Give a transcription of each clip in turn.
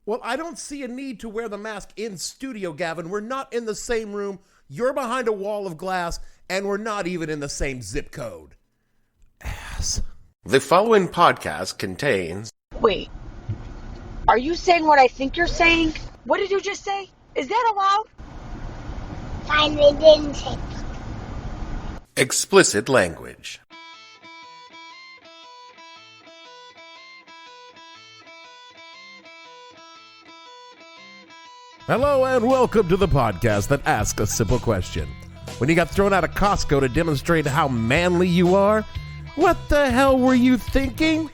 Well, I don't see a need to wear the mask in studio, Gavin. We're not in the same room. You're behind a wall of glass, and we're not even in the same zip code. Ass. The following podcast contains... Wait, are you saying what I think you're saying? What did you just say? Is that allowed? Fine, they didn't say. explicit language. Hello and welcome to the podcast that asks a simple question. When you got thrown out of Costco to demonstrate how manly you are, what the hell were you thinking?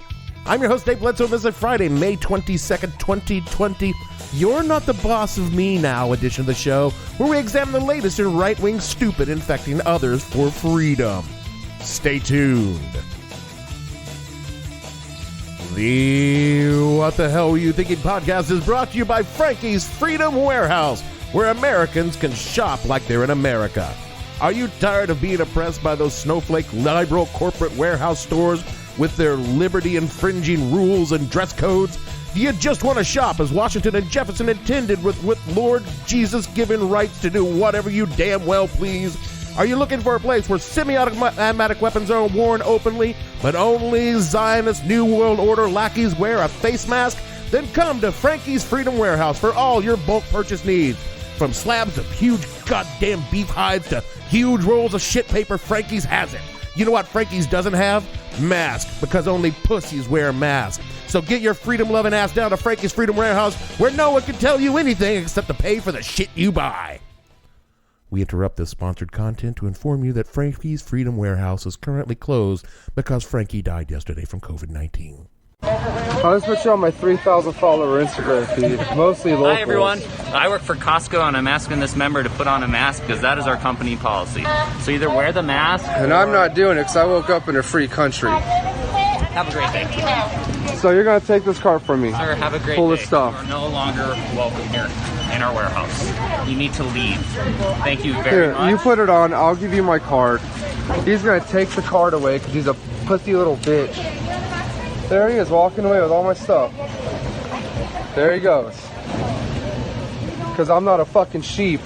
I'm your host, Dave Bledsoe, and this is Friday, May 22nd, 2020. You're Not the Boss of Me Now edition of the show, where we examine the latest in right-wing stupid infecting others for freedom. Stay tuned. The What the Hell Were You Thinking podcast is brought to you by Frankie's Freedom Warehouse, where Americans can shop like they're in America. Are you tired of being oppressed by those snowflake liberal corporate warehouse stores with their liberty-infringing rules and dress codes? Do you just want to shop as Washington and Jefferson intended with Lord Jesus given rights to do whatever you damn well please? Are you looking for a place where semi-automatic weapons are worn openly, but only Zionist New World Order lackeys wear a face mask? Then come to Frankie's Freedom Warehouse for all your bulk purchase needs. From slabs of huge goddamn beef hides to huge rolls of shit paper, Frankie's has it. You know what Frankie's doesn't have? Masks, because only pussies wear masks. So get your freedom-loving ass down to Frankie's Freedom Warehouse, where no one can tell you anything except to pay for the shit you buy. We interrupt this sponsored content to inform you that Frankie's Freedom Warehouse is currently closed because Frankie died yesterday from COVID-19. I'll just put you on my 3,000 follower Instagram feed, mostly locals. Hi everyone, I work for Costco and I'm asking this member to put on a mask because that is our company policy. So either wear the mask and I'm not doing it because I woke up in a free country. Have a great day. So you're going to take this car from me. Sir, have a great Full day. of stuff. You are no longer welcome here in our warehouse. You need to leave. Thank you very much. Here, you put it on, I'll give you my card. He's going to take the card away because he's a pussy little bitch. There he is, walking away with all my stuff. There he goes. Because I'm not a fucking sheep.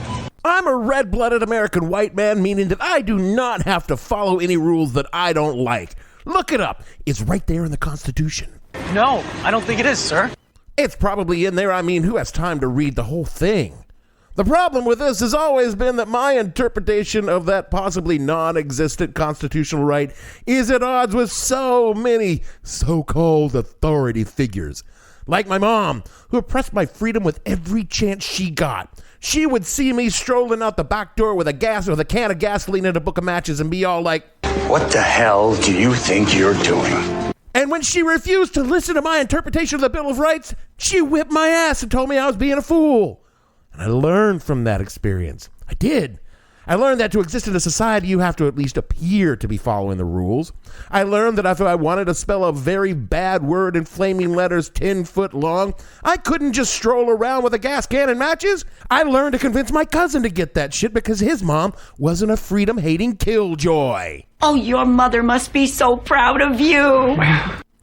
I'm a red-blooded American white man, meaning that I do not have to follow any rules that I don't like. Look it up. It's right there in the Constitution. No, I don't think it is, sir. It's probably in there. I mean, who has time to read the whole thing? The problem with this has always been that my interpretation of that possibly non-existent constitutional right is at odds with so many so-called authority figures. Like my mom, who oppressed my freedom with every chance she got. She would see me strolling out the back door with a can of gasoline and a book of matches and be all like, "What the hell do you think you're doing?" And when she refused to listen to my interpretation of the Bill of Rights, she whipped my ass and told me I was being a fool. And I learned from that experience. I did. I learned that to exist in a society, you have to at least appear to be following the rules. I learned that if I wanted to spell a very bad word in flaming letters 10 foot long, I couldn't just stroll around with a gas can and matches. I learned to convince my cousin to get that shit because his mom wasn't a freedom-hating killjoy. Oh, your mother must be so proud of you.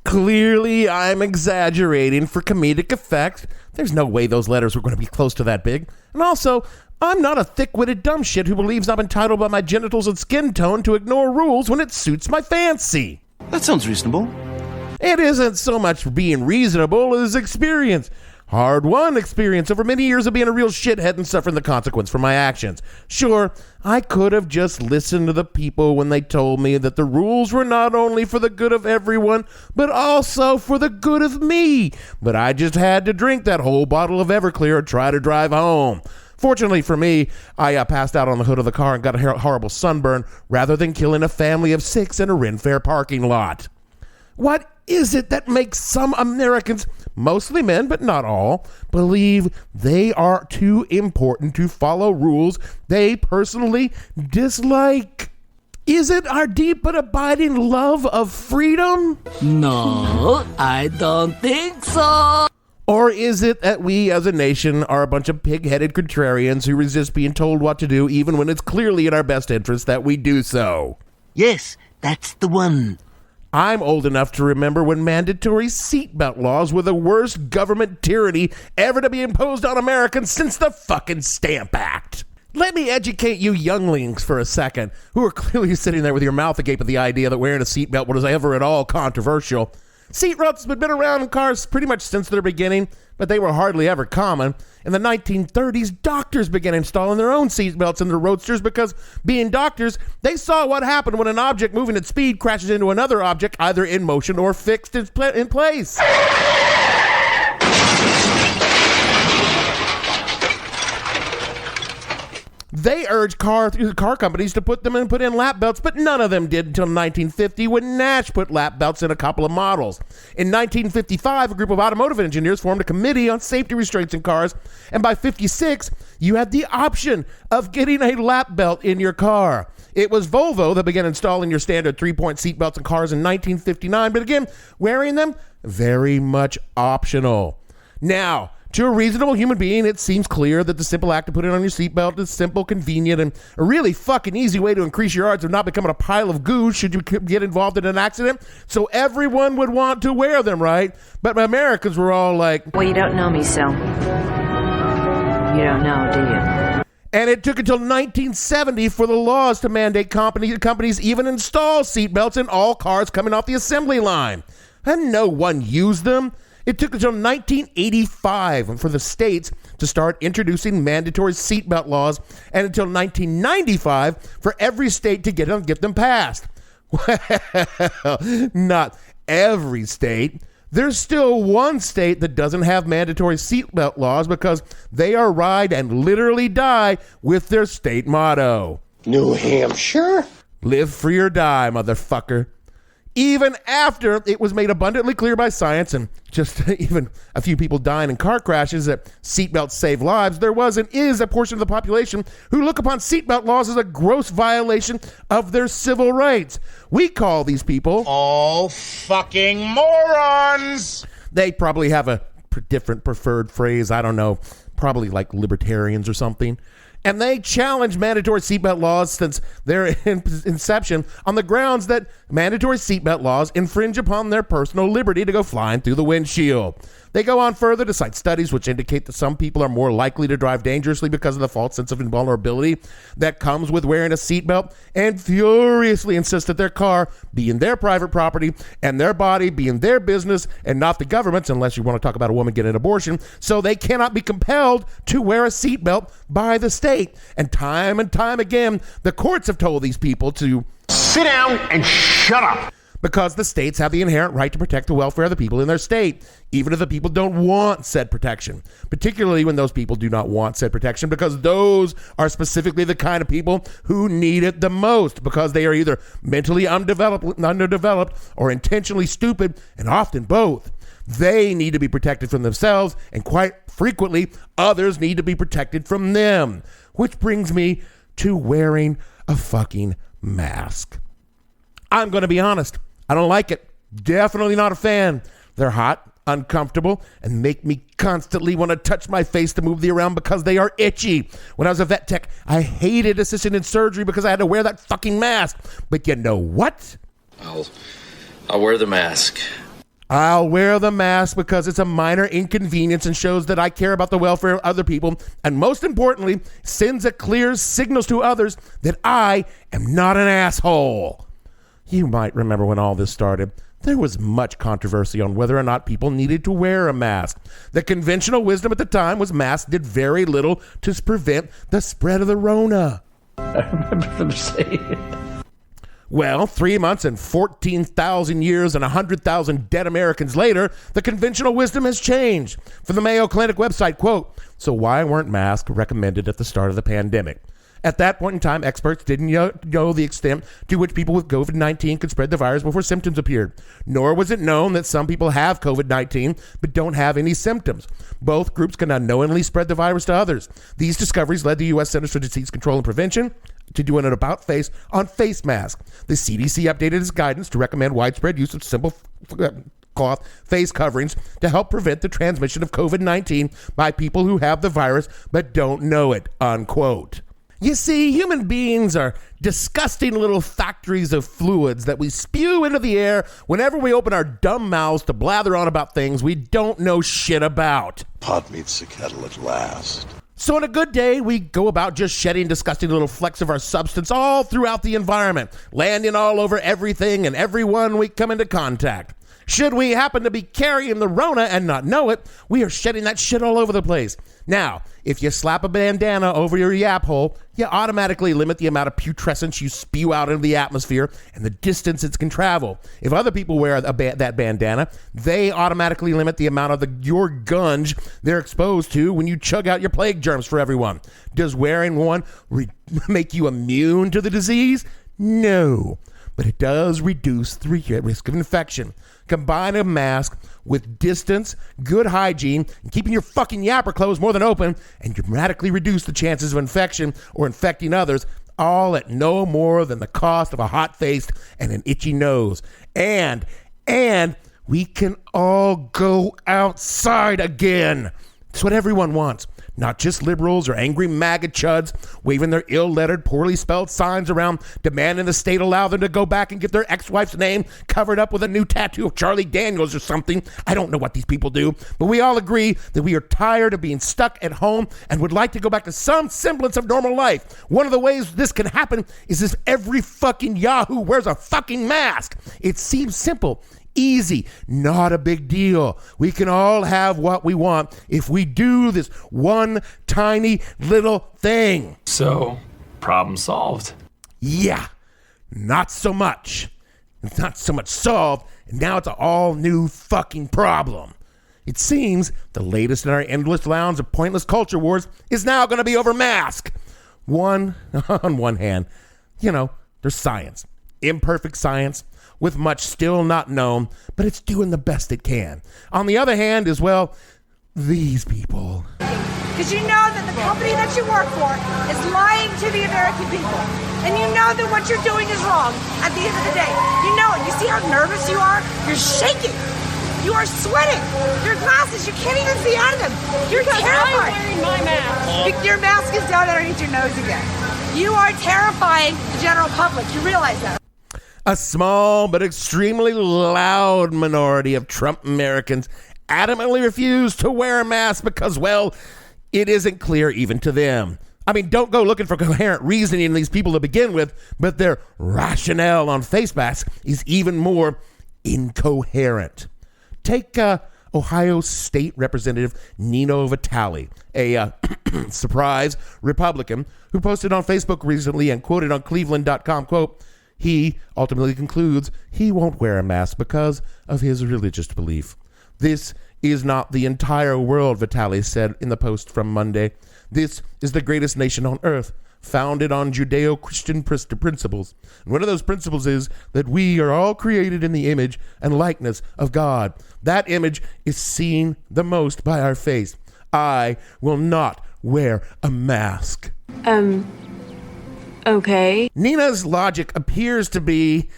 Clearly, I'm exaggerating for comedic effect. There's no way those letters were going to be close to that big. And also, I'm not a thick-witted dumb shit who believes I'm entitled by my genitals and skin tone to ignore rules when it suits my fancy. That sounds reasonable. It isn't so much being reasonable as experience. Hard-won experience over many years of being a real shithead and suffering the consequence for my actions. Sure, I could have just listened to the people when they told me that the rules were not only for the good of everyone, but also for the good of me. But I just had to drink that whole bottle of Everclear and try to drive home. Fortunately for me, I passed out on the hood of the car and got a horrible sunburn rather than killing a family of 6 in a Ren Fair parking lot. What is it that makes some Americans, mostly men but not all, believe they are too important to follow rules they personally dislike? Is it our deep but abiding love of freedom? No, I don't think so. Or is it that we as a nation are a bunch of pig-headed contrarians who resist being told what to do even when it's clearly in our best interest that we do so? Yes, that's the one. I'm old enough to remember when mandatory seatbelt laws were the worst government tyranny ever to be imposed on Americans since the fucking Stamp Act. Let me educate you younglings for a second, who are clearly sitting there with your mouth agape at the idea that wearing a seatbelt was ever at all controversial. Seatbelts have been around in cars pretty much since their beginning, but they were hardly ever common. In the 1930s, doctors began installing their own seatbelts in their roadsters because, being doctors, they saw what happened when an object moving at speed crashes into another object either in motion or fixed in place. They urged car companies to put in lap belts, but none of them did until 1950 when Nash put lap belts in a couple of models. In 1955, a group of automotive engineers formed a committee on safety restraints in cars, and by 56, you had the option of getting a lap belt in your car. It was Volvo that began installing your standard 3-point seat belts in cars in 1959, but again, wearing them, very much optional. Now, to a reasonable human being, it seems clear that the simple act of putting on your seatbelt is simple, convenient, and a really fucking easy way to increase your odds of not becoming a pile of goo should you get involved in an accident. So everyone would want to wear them, right? But Americans were all like, Well, you don't know me, so you don't know, do you? And it took until 1970 for the laws to mandate companies even install seatbelts in all cars coming off the assembly line. And no one used them. It took until 1985 for the states to start introducing mandatory seatbelt laws, and until 1995 for every state to get them passed. Well, not every state. There's still one state that doesn't have mandatory seatbelt laws because they are ride and literally die with their state motto. New Hampshire? Live free or die, motherfucker. Even after it was made abundantly clear by science and just even a few people dying in car crashes that seatbelts save lives, there was and is a portion of the population who look upon seatbelt laws as a gross violation of their civil rights. We call these people all fucking morons. They probably have a different preferred phrase. I don't know, probably like libertarians or something. And they challenge mandatory seatbelt laws since their inception on the grounds that mandatory seatbelt laws infringe upon their personal liberty to go flying through the windshield. They go on further to cite studies which indicate that some people are more likely to drive dangerously because of the false sense of invulnerability that comes with wearing a seatbelt, and furiously insist that their car be in their private property and their body be in their business and not the government's, unless you want to talk about a woman getting an abortion, so they cannot be compelled to wear a seatbelt by the state. And time again, the courts have told these people to sit down and shut up. Because the states have the inherent right to protect the welfare of the people in their state, even if the people don't want said protection, particularly when those people do not want said protection, because those are specifically the kind of people who need it the most, because they are either mentally underdeveloped or intentionally stupid, and often both. They need to be protected from themselves, and quite frequently, others need to be protected from them. Which brings me to wearing a fucking mask. I'm going to be honest. I don't like it. Definitely not a fan. They're hot, uncomfortable, and make me constantly want to touch my face to move the around because they are itchy. When I was a vet tech, I hated assisting in surgery because I had to wear that fucking mask. But you know what? I'll wear the mask. I'll wear the mask because it's a minor inconvenience and shows that I care about the welfare of other people, and most importantly, sends a clear signals to others that I am not an asshole. You might remember when all this started, there was much controversy on whether or not people needed to wear a mask. The conventional wisdom at the time was masks did very little to prevent the spread of the Rona. I remember them saying it. Well, 3 months and 14,000 years and 100,000 dead Americans later, the conventional wisdom has changed. From the Mayo Clinic website, quote, "So why weren't masks recommended at the start of the pandemic? At that point in time, experts didn't know the extent to which people with COVID-19 could spread the virus before symptoms appeared. Nor was it known that some people have COVID-19 but don't have any symptoms. Both groups can unknowingly spread the virus to others. These discoveries led the U.S. Centers for Disease Control and Prevention to do an about-face on face masks. The CDC updated its guidance to recommend widespread use of simple cloth face coverings to help prevent the transmission of COVID-19 by people who have the virus but don't know it," unquote. You see, human beings are disgusting little factories of fluids that we spew into the air whenever we open our dumb mouths to blather on about things we don't know shit about. Pot meets the kettle at last. So on a good day, we go about just shedding disgusting little flecks of our substance all throughout the environment, landing all over everything and everyone we come into contact. Should we happen to be carrying the Rona and not know it, we are shedding that shit all over the place. Now, if you slap a bandana over your yap hole, you automatically limit the amount of putrescence you spew out into the atmosphere and the distance it can travel. If other people wear that bandana, they automatically limit the amount of your gunge they're exposed to when you chug out your plague germs for everyone. Does wearing one make you immune to the disease? No, but it does reduce the risk of infection. Combine a mask with distance, good hygiene, and keeping your fucking yapper closed more than open, and dramatically reduce the chances of infection or infecting others, all at no more than the cost of a hot face and an itchy nose. And we can all go outside again. It's what everyone wants. Not just liberals or angry MAGA chuds waving their ill-lettered, poorly spelled signs around demanding the state allow them to go back and get their ex-wife's name covered up with a new tattoo of Charlie Daniels or something. I don't know what these people do, but we all agree that we are tired of being stuck at home and would like to go back to some semblance of normal life. One of the ways this can happen is if every fucking Yahoo wears a fucking mask. It seems simple. Easy, not a big deal. We can all have what we want if we do this one tiny little thing. So, problem solved. Yeah, not so much. It's not so much solved, and now it's an all new fucking problem. It seems the latest in our endless rounds of pointless culture wars is now going to be over mask. On one hand, there's science, imperfect science, with much still not known, but it's doing the best it can. On the other hand, as well, these people. Because you know that the company that you work for is lying to the American people. And you know that what you're doing is wrong at the end of the day. You know it. You see how nervous you are? You're shaking. You are sweating. Your glasses, you can't even see out of them. You're terrified. I'm wearing my mask. Your mask is down underneath your nose again. You are terrifying the general public. You realize that? A small but extremely loud minority of Trump Americans adamantly refuse to wear a mask because, well, it isn't clear even to them. I mean, don't go looking for coherent reasoning in these people to begin with, but their rationale on face masks is even more incoherent. Take Ohio State Representative Nino Vitale, a surprise Republican who posted on Facebook recently and quoted on Cleveland.com, quote, he ultimately concludes he won't wear a mask because of his religious belief. This is not the entire world, Vitale said in the post from Monday. This is the greatest nation on earth, founded on Judeo-Christian principles. And one of those principles is that we are all created in the image and likeness of God. That image is seen the most by our face. I will not wear a mask. Okay. Nina's logic appears to be,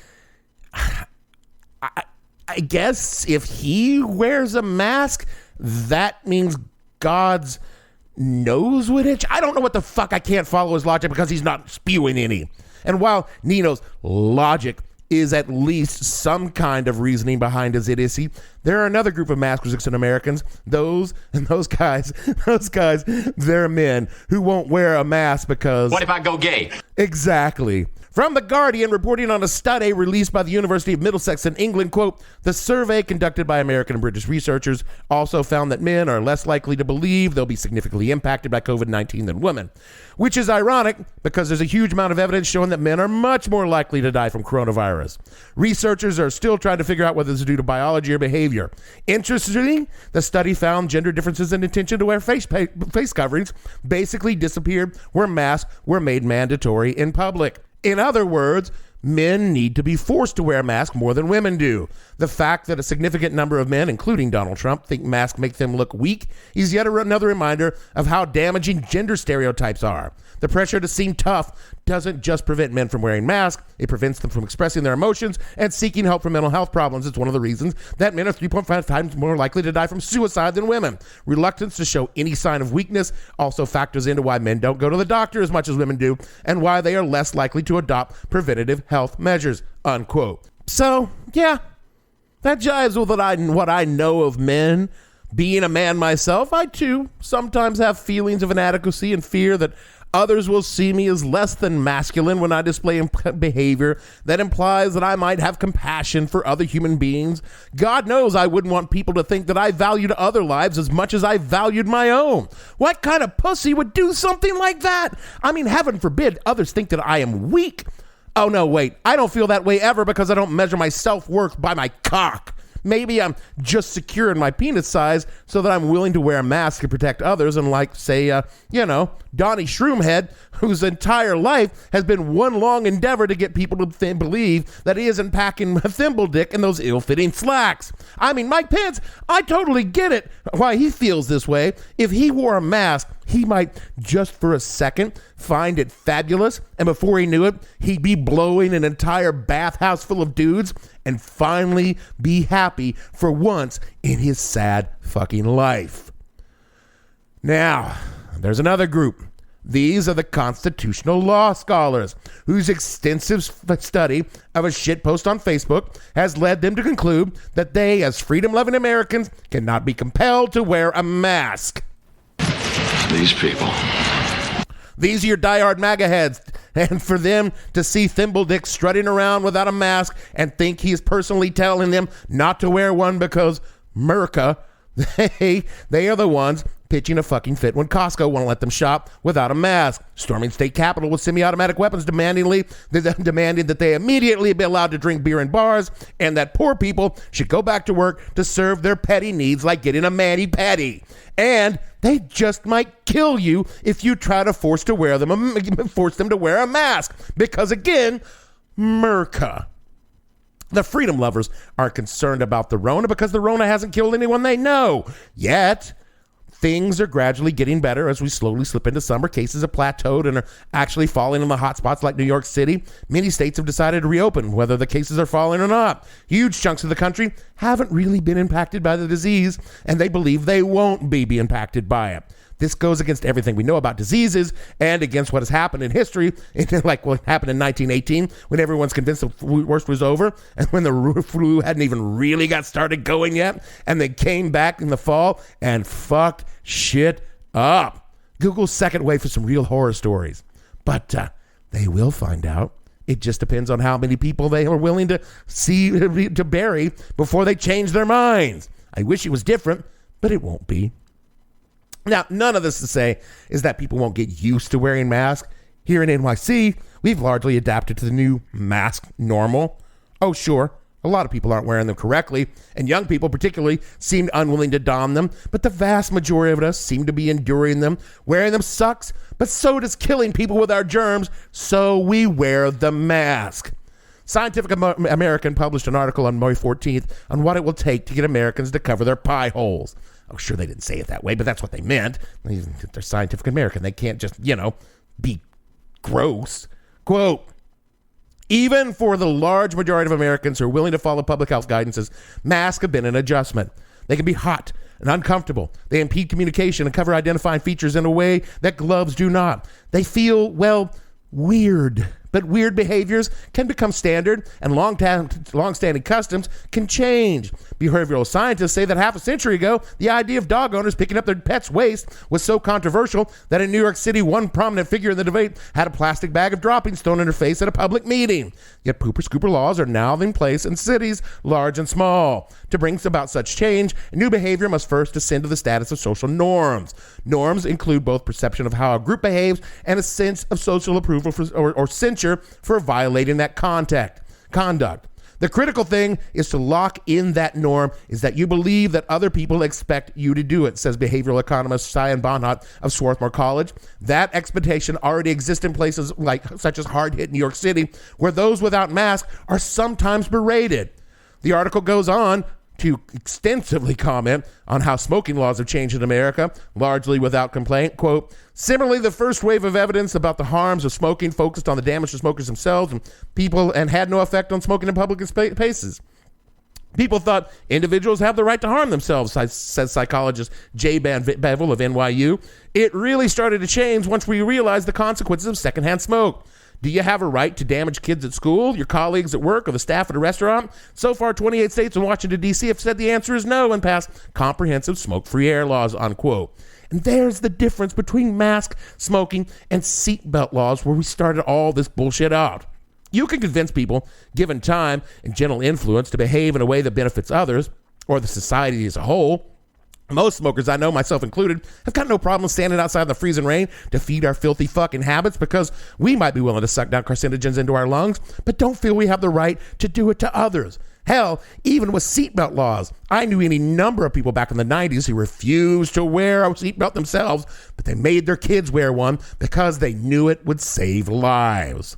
I guess if he wears a mask, that means God's nose would itch. I don't know what the fuck. I can't follow his logic because he's not spewing any. And while Nino's logic is at least some kind of reasoning behind his idiocy, there are another group of mask-resistant Americans, those guys, they're men who won't wear a mask because... What if I go gay? Exactly. From The Guardian, reporting on a study released by the University of Middlesex in England, quote, the survey conducted by American and British researchers also found that men are less likely to believe they'll be significantly impacted by COVID-19 than women, which is ironic because there's a huge amount of evidence showing that men are much more likely to die from coronavirus. Researchers are still trying to figure out whether this is due to biology or behavior. Interestingly, the study found gender differences in intention to wear face coverings basically disappeared where masks were made mandatory in public. In other words, men need to be forced to wear a mask more than women do. The fact that a significant number of men, including Donald Trump, think masks make them look weak is yet another reminder of how damaging gender stereotypes are. The pressure to seem tough doesn't just prevent men from wearing masks, it prevents them from expressing their emotions and seeking help for mental health problems. It's one of the reasons that men are 3.5 times more likely to die from suicide than women. Reluctance to show any sign of weakness also factors into why men don't go to the doctor as much as women do, and why they are less likely to adopt preventative health measures, unquote. So, yeah, that jives with what I know of men. Being a man myself, I too sometimes have feelings of inadequacy and fear that others will see me as less than masculine when I display behavior that implies that I might have compassion for other human beings. God knows I wouldn't want people to think that I valued other lives as much as I valued my own. What kind of pussy would do something like that? I mean, heaven forbid others think that I am weak. Oh, no, wait. I don't feel that way ever because I don't measure my self-worth by my cock. Maybe I'm just secure in my penis size so that I'm willing to wear a mask to protect others, and like, say, Donnie Shroomhead, whose entire life has been one long endeavor to get people to believe that he isn't packing a thimble dick in those ill-fitting slacks. I mean, Mike Pence, I totally get it why he feels this way. If he wore a mask, he might just for a second find it fabulous, and before he knew it, he'd be blowing an entire bathhouse full of dudes and finally be happy for once in his sad fucking life. Now, there's another group. These are the constitutional law scholars, whose extensive study of a shitpost on Facebook has led them to conclude that they, as freedom-loving Americans, cannot be compelled to wear a mask. These people. These are your diehard MAGA heads, and for them to see Thimble Dick strutting around without a mask and think he's personally telling them not to wear one because Merca, they are the ones pitching a fucking fit when Costco won't let them shop without a mask, storming state capitol with semi-automatic weapons, demanding that they immediately be allowed to drink beer in bars, and that poor people should go back to work to serve their petty needs like getting a mani-pedi. And they just might kill you if you try to force them to wear a mask, because again, Merca. The freedom lovers aren't concerned about the Rona because the Rona hasn't killed anyone they know yet. Things are gradually getting better as we slowly slip into summer. Cases have plateaued and are actually falling in the hot spots like New York City. Many states have decided to reopen, whether the cases are falling or not. Huge chunks of the country haven't really been impacted by the disease, and they believe they won't be impacted by it. This goes against everything we know about diseases and against what has happened in history, like what happened in 1918 when everyone's convinced the worst was over, and when the flu hadn't even really got started going yet, and they came back in the fall and fucked shit up. Google's second wave for some real horror stories. But they will find out. It just depends on how many people they are willing to bury before they change their minds. I wish it was different, but it won't be. Now, none of this to say is that people won't get used to wearing masks. Here in NYC, we've largely adapted to the new mask normal. Oh, sure, a lot of people aren't wearing them correctly, and young people particularly seem unwilling to don them, but the vast majority of us seem to be enduring them. Wearing them sucks, but so does killing people with our germs, so we wear the mask. Scientific American published an article on May 14th on what it will take to get Americans to cover their pie holes. Oh, sure, they didn't say it that way, but that's what they meant. They're Scientific American. They can't just, be gross. Quote, even for the large majority of Americans who are willing to follow public health guidances, masks have been an adjustment. They can be hot and uncomfortable. They impede communication and cover identifying features in a way that gloves do not. They feel, weird. But weird behaviors can become standard, and long-standing customs can change. Behavioral scientists say that half a century ago, the idea of dog owners picking up their pets' waste was so controversial that in New York City, one prominent figure in the debate had a plastic bag of droppings thrown in her face at a public meeting. Yet pooper-scooper laws are now in place in cities large and small. To bring about such change, new behavior must first ascend to the status of social norms. Norms include both perception of how a group behaves and a sense of social approval or censure for violating that conduct. The critical thing is to lock in that norm is that you believe that other people expect you to do it, says behavioral economist Cyan Bonhart of Swarthmore College. That expectation already exists in places such as hard-hit New York City, where those without masks are sometimes berated. The article goes on, to extensively comment on how smoking laws have changed in America, largely without complaint. Quote, similarly, the first wave of evidence about the harms of smoking focused on the damage to smokers themselves and had no effect on smoking in public spaces. People thought individuals have the right to harm themselves, says psychologist J. Bevel of NYU. It really started to change once we realized the consequences of secondhand smoke. Do you have a right to damage kids at school, your colleagues at work, or the staff at a restaurant? So far, 28 states and Washington, D.C. have said the answer is no and passed comprehensive smoke-free air laws, unquote. And there's the difference between mask smoking and seatbelt laws where we started all this bullshit out. You can convince people, given time and gentle influence, to behave in a way that benefits others or the society as a whole. Most smokers I know, myself included, have got no problem standing outside in the freezing rain to feed our filthy fucking habits because we might be willing to suck down carcinogens into our lungs, but don't feel we have the right to do it to others. Hell, even with seatbelt laws, I knew any number of people back in the 90s who refused to wear a seatbelt themselves, but they made their kids wear one because they knew it would save lives.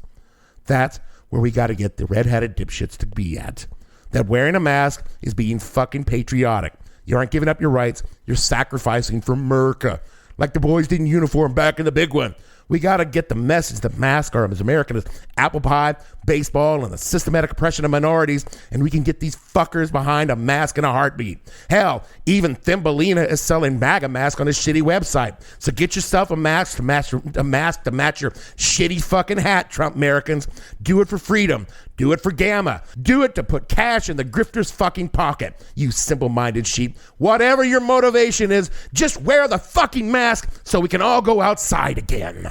That's where we got to get the red-headed dipshits to be at. That wearing a mask is being fucking patriotic. You aren't giving up your rights. You're sacrificing for America. Like the boys did in uniform back in the big one. We got to get the message that masks are as American as apple pie, baseball, and the systematic oppression of minorities, and we can get these fuckers behind a mask in a heartbeat. Hell, even Thumbelina is selling MAGA masks on his shitty website. So get yourself a mask to match your shitty fucking hat, Trump Americans. Do it for freedom. Do it for Gamma. Do it to put cash in the grifter's fucking pocket, you simple-minded sheep. Whatever your motivation is, just wear the fucking mask so we can all go outside again.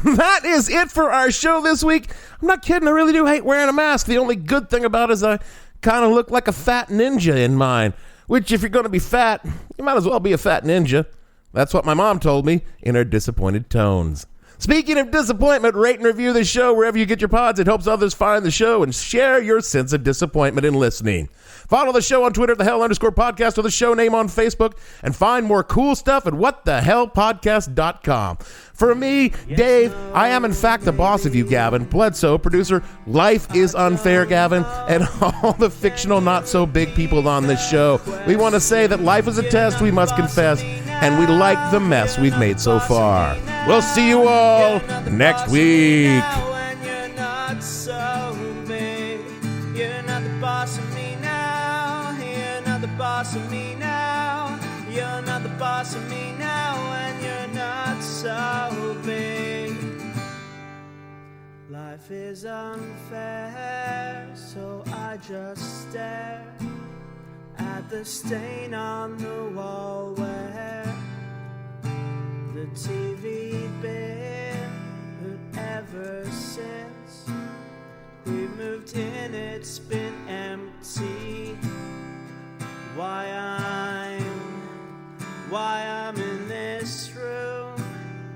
That is it for our show this week. I'm not kidding. I really do hate wearing a mask. The only good thing about it is I kind of look like a fat ninja in mine, which if you're going to be fat, you might as well be a fat ninja. That's what my mom told me in her disappointed tones. Speaking of disappointment, rate and review the show wherever you get your pods. It helps others find the show and share your sense of disappointment in listening. Follow the show on Twitter at @thehell_podcast or the show name on Facebook, and find more cool stuff at whatthehellpodcast.com. For me, Dave, I am in fact the boss of you, Gavin Bledsoe, producer, Life is Unfair, Gavin, and all the fictional not-so-big people on this show. We want to say that life is a test, we must confess, and we like the mess we've made so far. We'll see you all next week. Boss of me now, you're not the boss of me now, and you're not so big. Life is unfair, so I just stare at the stain on the wall where the TV been. But ever since we moved in, it's been empty. Why I'm in this room,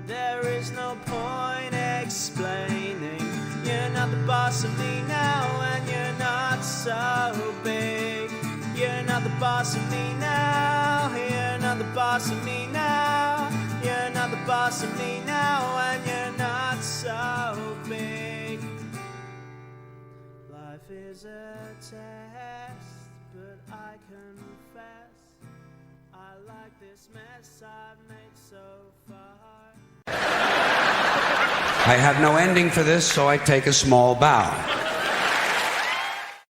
there is no point explaining. You're not the boss of me now, and you're not so big. You're not the boss of me now, you're not the boss of me now. You're not the boss of me now, and you're not so big. Life is a test, but I confess I like this mess I've made so far. I have no ending for this, so I take a small bow.